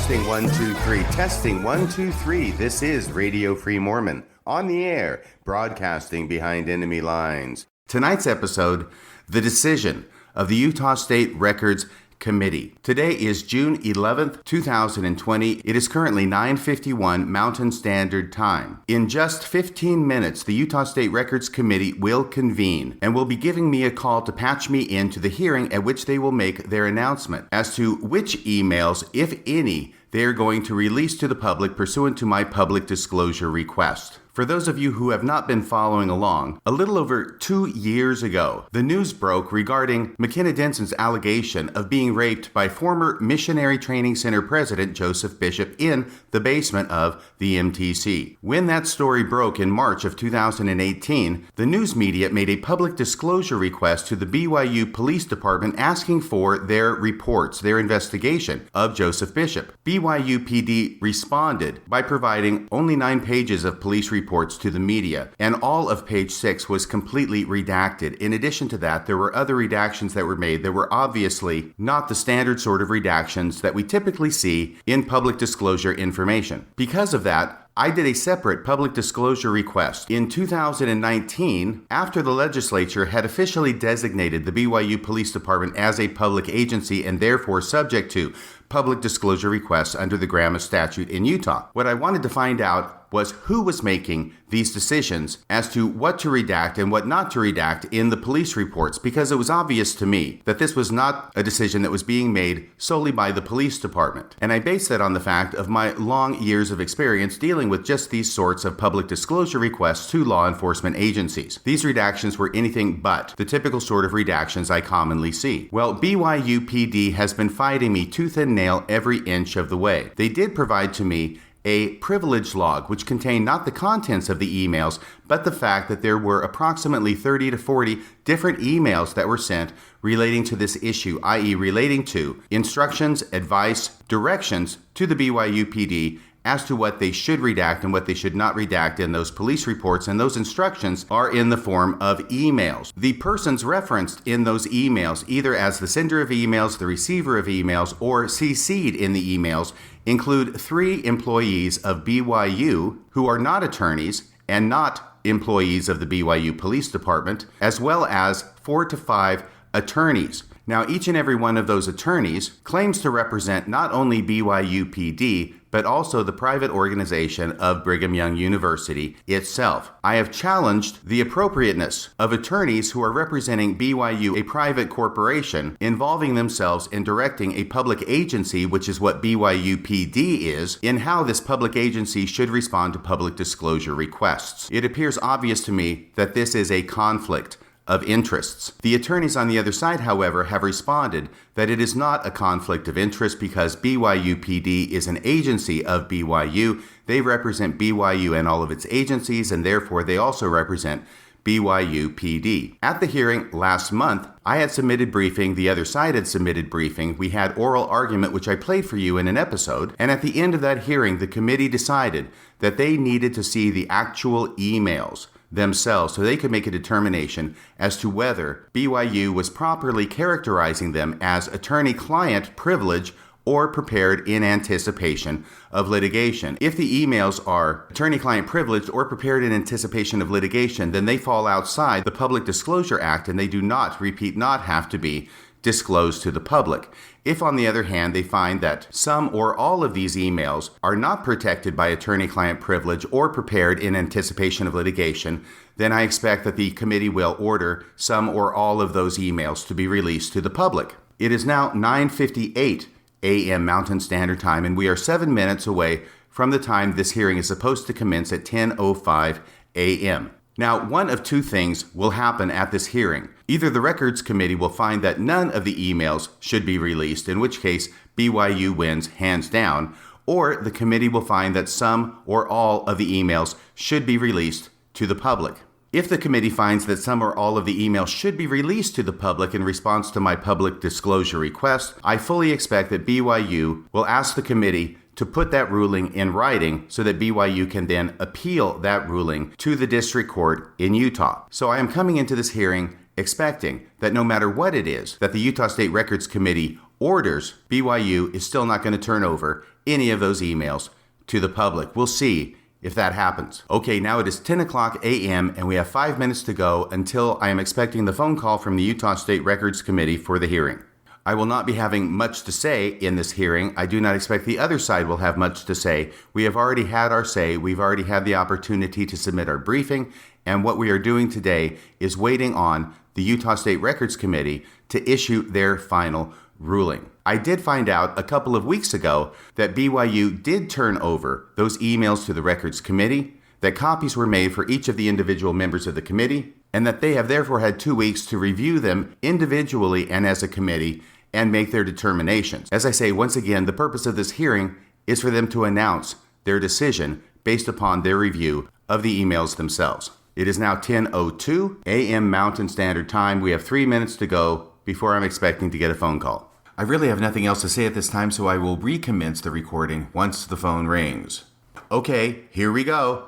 Testing 1 2 3. Testing 1 2 3. This is Radio Free Mormon on the air, broadcasting behind enemy lines. Tonight's episode, the decision of the Utah State Records Committee. Today is June 11th, 2020. It is currently 9:51 Mountain Standard Time. In just 15 minutes, the Utah State Records Committee will convene and will be giving me a call to patch me into the hearing at which they will make their announcement as to which emails, if any, they are going to release to the public pursuant to my public disclosure request. For those of you who have not been following along, a little over 2 years ago, the news broke regarding McKenna Denson's allegation of being raped by former Missionary Training Center President Joseph Bishop in the basement of the MTC. When that story broke in March of 2018, the news media made a public disclosure request to the BYU Police Department asking for their reports, their investigation of Joseph Bishop. BYU PD responded by providing only 9 pages of police reports to the media, and all of page 6 was completely redacted. In addition to that, there were other redactions that were made that were obviously not the standard sort of redactions that we typically see in public disclosure information. Because of that, I did a separate public disclosure request in 2019 after the legislature had officially designated the BYU Police Department as a public agency and therefore subject to public disclosure requests under the Graham statute in Utah. What I wanted to find out was who was making these decisions as to what to redact and what not to redact in the police reports, because it was obvious to me that this was not a decision that was being made solely by the police department. And I base that on the fact of my long years of experience dealing with just these sorts of public disclosure requests to law enforcement agencies. These redactions were anything but the typical sort of redactions I commonly see. Well, BYU PD has been fighting me tooth and nail every inch of the way. They did provide to me a privilege log, which contained not the contents of the emails, but the fact that there were approximately 30 to 40 different emails that were sent relating to this issue, i.e. relating to instructions, advice, directions to the BYU PD as to what they should redact and what they should not redact in those police reports, and those instructions are in the form of emails. The persons referenced in those emails, either as the sender of emails, the receiver of emails, or CC'd in the emails, include 3 employees of BYU who are not attorneys and not employees of the BYU Police Department, as well as 4 to 5 attorneys. Now, each and every one of those attorneys claims to represent not only BYU PD, but also the private organization of Brigham Young University itself. I have challenged the appropriateness of attorneys who are representing BYU, a private corporation, involving themselves in directing a public agency, which is what BYU PD is, in how this public agency should respond to public disclosure requests. It appears obvious to me that this is a conflict of interests. The attorneys on the other side, however, have responded that it is not a conflict of interest because BYU PD is an agency of BYU. They represent BYU and all of its agencies, and therefore they also represent BYU PD. At the hearing last month, I had submitted briefing, the other side had submitted briefing, we had oral argument which I played for you in an episode, and at the end of that hearing, the committee decided that they needed to see the actual emails themselves so they could make a determination as to whether BYU was properly characterizing them as attorney-client privilege or prepared in anticipation of litigation. If the emails are attorney-client privileged or prepared in anticipation of litigation, then they fall outside the Public Disclosure Act and they do not, repeat, not have to be disclosed to the public. If, on the other hand, they find that some or all of these emails are not protected by attorney-client privilege or prepared in anticipation of litigation, then I expect that the committee will order some or all of those emails to be released to the public. It is now 9:58 a.m. Mountain Standard Time, and we are 7 minutes away from the time this hearing is supposed to commence at 10:05 a.m. Now, one of 2 things will happen at this hearing. Either the Records Committee will find that none of the emails should be released, in which case BYU wins hands down, or the committee will find that some or all of the emails should be released to the public. If the committee finds that some or all of the emails should be released to the public in response to my public disclosure request, I fully expect that BYU will ask the committee to put that ruling in writing so that BYU can then appeal that ruling to the district court in Utah. So I am coming into this hearing expecting that no matter what it is that the Utah State Records Committee orders, BYU is still not going to turn over any of those emails to the public. We'll see if that happens. Okay, now it is 10 o'clock a.m. and we have 5 minutes to go until I am expecting the phone call from the Utah State Records Committee for the hearing. I will not be having much to say in this hearing. I do not expect the other side will have much to say. We have already had our say. We've already had the opportunity to submit our briefing. And what we are doing today is waiting on the Utah State Records Committee to issue their final ruling. I did find out a couple of weeks ago that BYU did turn over those emails to the Records Committee, that copies were made for each of the individual members of the committee, and that they have therefore had 2 weeks to review them individually and as a committee and make their determinations. As I say, once again, the purpose of this hearing is for them to announce their decision based upon their review of the emails themselves. It is now 10:02 a.m. Mountain Standard Time. We have 3 minutes to go before I'm expecting to get a phone call. I really have nothing else to say at this time, so I will recommence the recording once the phone rings. Okay, here we go.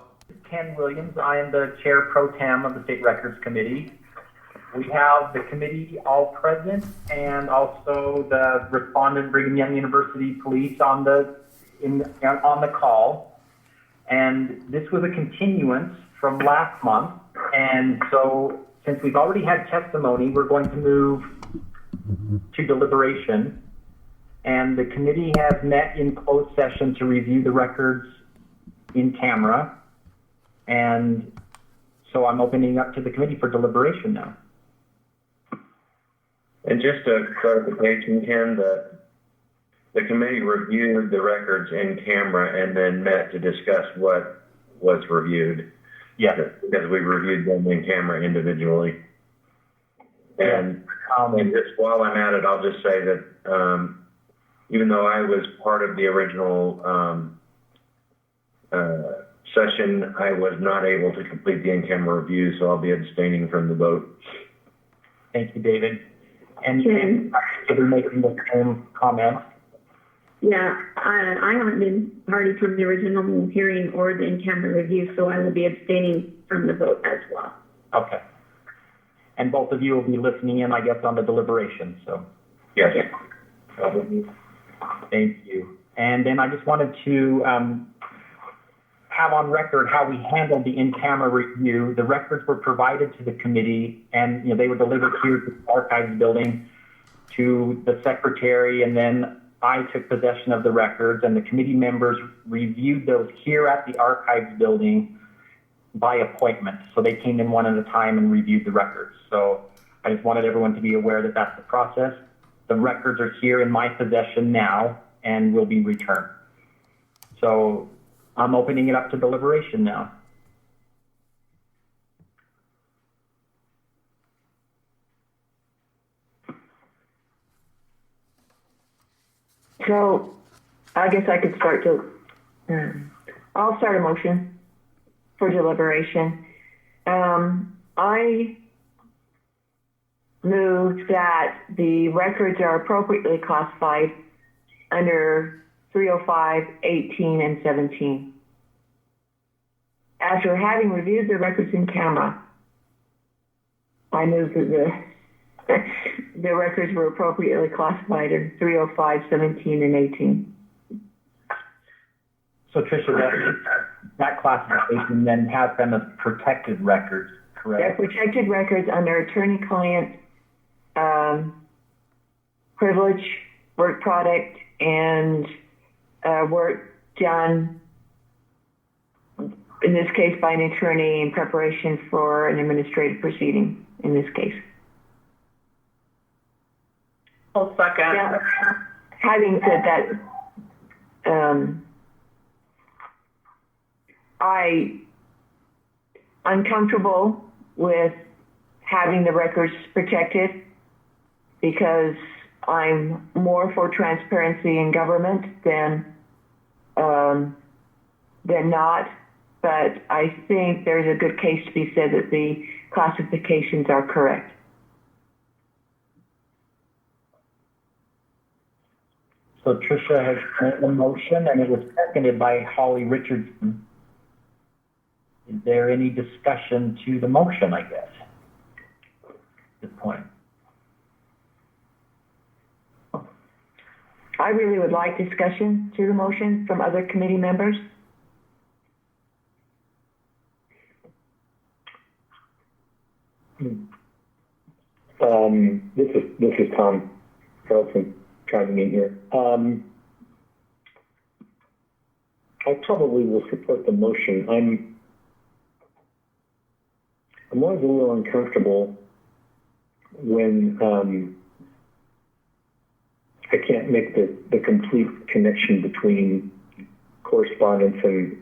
Ken Williams. I am the Chair Pro Tem of the State Records Committee. We have the committee all present and also the respondent Brigham Young University Police on the call. And this was a continuance from last month. And so since we've already had testimony, we're going to move to deliberation. And the committee has met in closed session to review the records in camera. And so I'm opening up to the committee for deliberation now. And just a clarification, Ken, the committee reviewed the records in camera and then met to discuss what was reviewed. Yeah. Because we reviewed them in camera individually. And just while I'm at it, I'll just say that even though I was part of the original session, I was not able to complete the in-camera review, so I'll be abstaining from the vote. Thank you, David. And you'll be making the same comment. Yeah, I haven't been party to the original hearing or the in-camera review, so I will be abstaining from the vote as well. Okay. And both of you will be listening in, I guess, on the deliberation, so. Yes. Thank you. And then I just wanted to have on record how we handled the in-camera review. The records were provided to the committee, and they were delivered here to the archives building to the secretary, and then I took possession of the records, and the committee members reviewed those here at the archives building by appointment. So they came in one at a time and reviewed the records. So I just wanted everyone to be aware that that's the process. The records are here in my possession now and will be returned. So I'm opening it up to deliberation now. So I guess I could start to, I'll start a motion for deliberation. I move that the records are appropriately classified under 305, 18, and 17. After having reviewed the records in camera, I move that the records were appropriately classified in 305, 17, and 18. So Tricia, that classification then has them as protected records, correct? They're protected records under attorney-client privilege, work product, and work done, in this case, by an attorney in preparation for an administrative proceeding, in this case. I'll second. Yeah. Having said that, I'm comfortable with having the records protected because I'm more for transparency in government than not. But I think there's a good case to be said that the classifications are correct. So Tricia has made a motion and it was seconded by Holly Richardson. Is there any discussion to the motion, I guess, at this point? I really would like discussion to the motion from other committee members. This is Tom Carlson chiming in here. I probably will support the motion. I'm always a little uncomfortable when I can't make the complete connection between correspondence and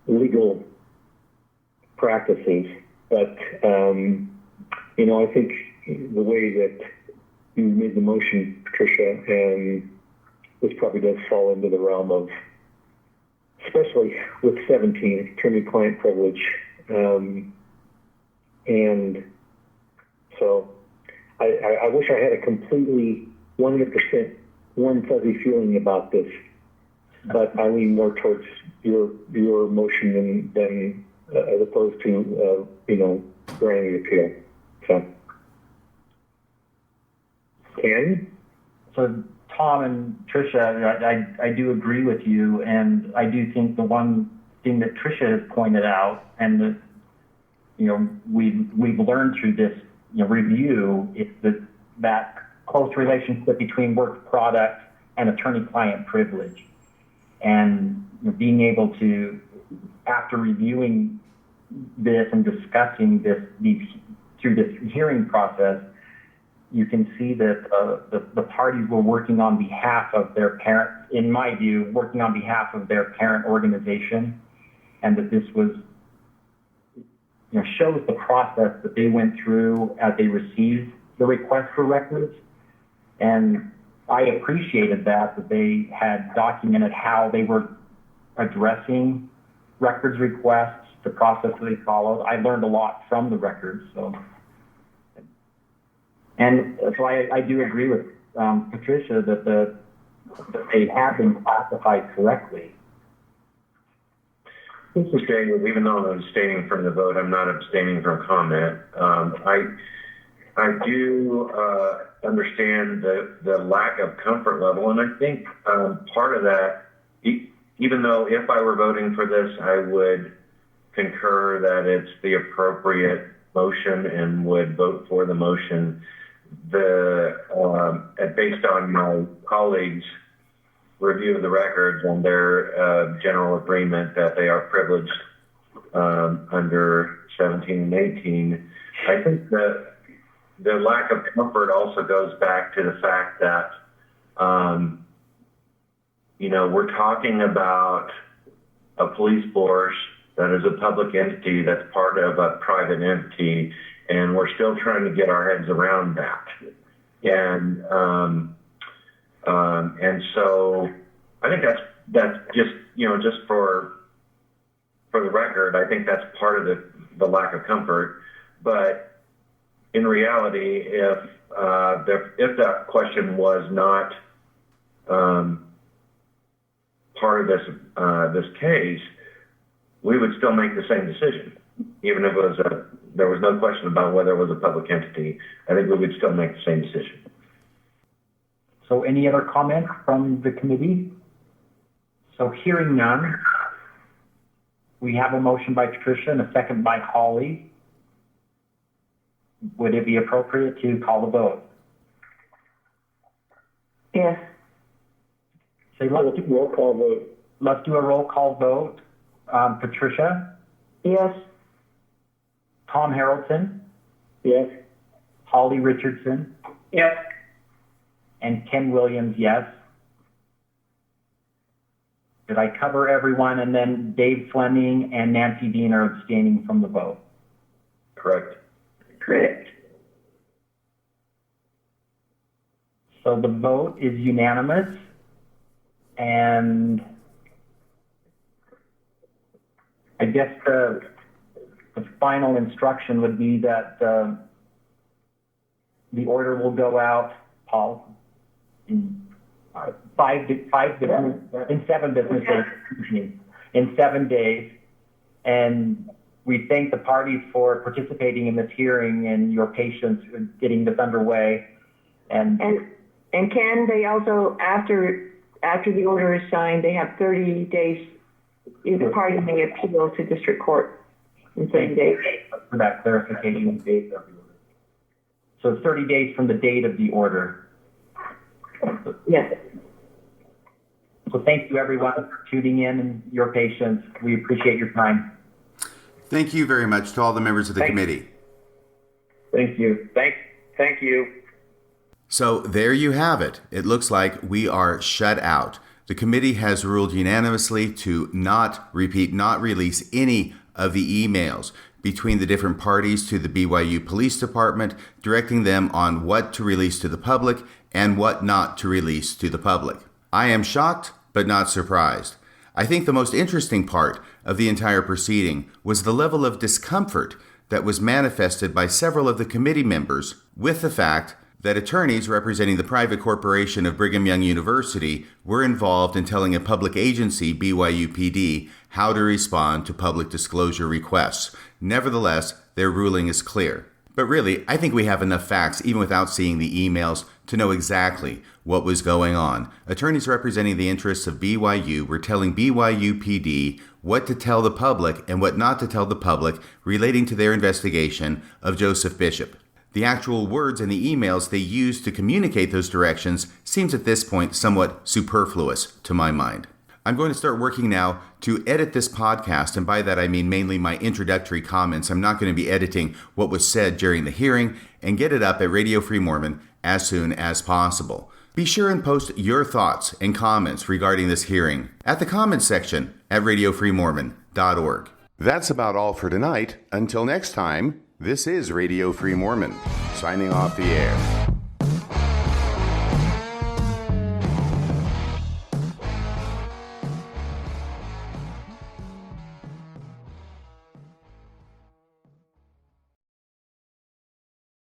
legal practices. But, I think the way that you made the motion, Patricia, and this probably does fall into the realm of, especially with 17, attorney-client privilege. And so I wish I had a completely 100% warm, fuzzy feeling about this, but I lean more towards your motion than as opposed to, granting the appeal. So, Ken? So Tom and Tricia, I do agree with you, and I do think the one thing that Tricia has pointed out, and that we've learned through this review, is that close relationship between work product and attorney-client privilege, and being able to, after reviewing this and discussing through this hearing process, you can see that the parties were working on behalf of their parent, in my view, working on behalf of their parent organization, and that this was, shows the process that they went through as they received the request for records. And I appreciated that they had documented how they were addressing records requests, the process that they followed. I learned a lot from the records, and so I do agree with Patricia that they have been classified correctly. This is Daniel. Even though I'm abstaining from the vote, I'm not abstaining from comment. I do understand the lack of comfort level, and I think part of that, even though if I were voting for this, I would concur that it's the appropriate motion and would vote for the motion. Based on my colleagues' review of the records and their general agreement that they are privileged under 17 and 18, I think that the lack of comfort also goes back to the fact that, we're talking about a police force that is a public entity that's part of a private entity, and we're still trying to get our heads around that. And so I think that's just, just for the record, I think that's part of the lack of comfort. But in reality, if that question was not part of this case, we would still make the same decision, even if there was no question about whether it was a public entity. I think we would still make the same decision. So any other comments from the committee? So hearing none, we have a motion by Patricia and a second by Holly. Would it be appropriate to call the vote? Yes. So Roll call vote. Let's do a roll call vote. Patricia? Yes. Tom Harrelson? Yes. Holly Richardson? Yes. And Ken Williams, yes. Did I cover everyone? And then Dave Fleming and Nancy Dean are abstaining from the vote. Correct. Correct. So the vote is unanimous, and I guess the final instruction would be that the order will go out, Paul, in 7 business days. In 7 days, and we thank the parties for participating in this hearing and your patience in getting this underway. And And can they also, after the order is signed, they have 30 days, either party may appeal to district court in 30 days. For that clarification date of the order. So 30 days from the date of the order. Yes. So thank you everyone for tuning in and your patience. We appreciate your time. Thank you very much to all the members of the committee. Thank you. Thank you. So there you have it. It looks like we are shut out. The committee has ruled unanimously to not release any of the emails between the different parties to the BYU Police Department, directing them on what to release to the public and what not to release to the public. I am shocked, but not surprised. I think the most interesting part of the entire proceeding was the level of discomfort that was manifested by several of the committee members with the fact that attorneys representing the private corporation of Brigham Young University were involved in telling a public agency, BYU PD, how to respond to public disclosure requests. Nevertheless, their ruling is clear. But really, I think we have enough facts, even without seeing the emails, to know exactly what was going on. Attorneys representing the interests of BYU were telling BYU PD what to tell the public and what not to tell the public relating to their investigation of Joseph Bishop. The actual words in the emails they used to communicate those directions seems at this point somewhat superfluous to my mind. I'm going to start working now to edit this podcast, and by that I mean mainly my introductory comments. I'm not going to be editing what was said during the hearing, and get it up at Radio Free Mormon as soon as possible. Be sure and post your thoughts and comments regarding this hearing at the comments section at radiofreemormon.org. That's about all for tonight. Until next time, this is Radio Free Mormon, signing off the air.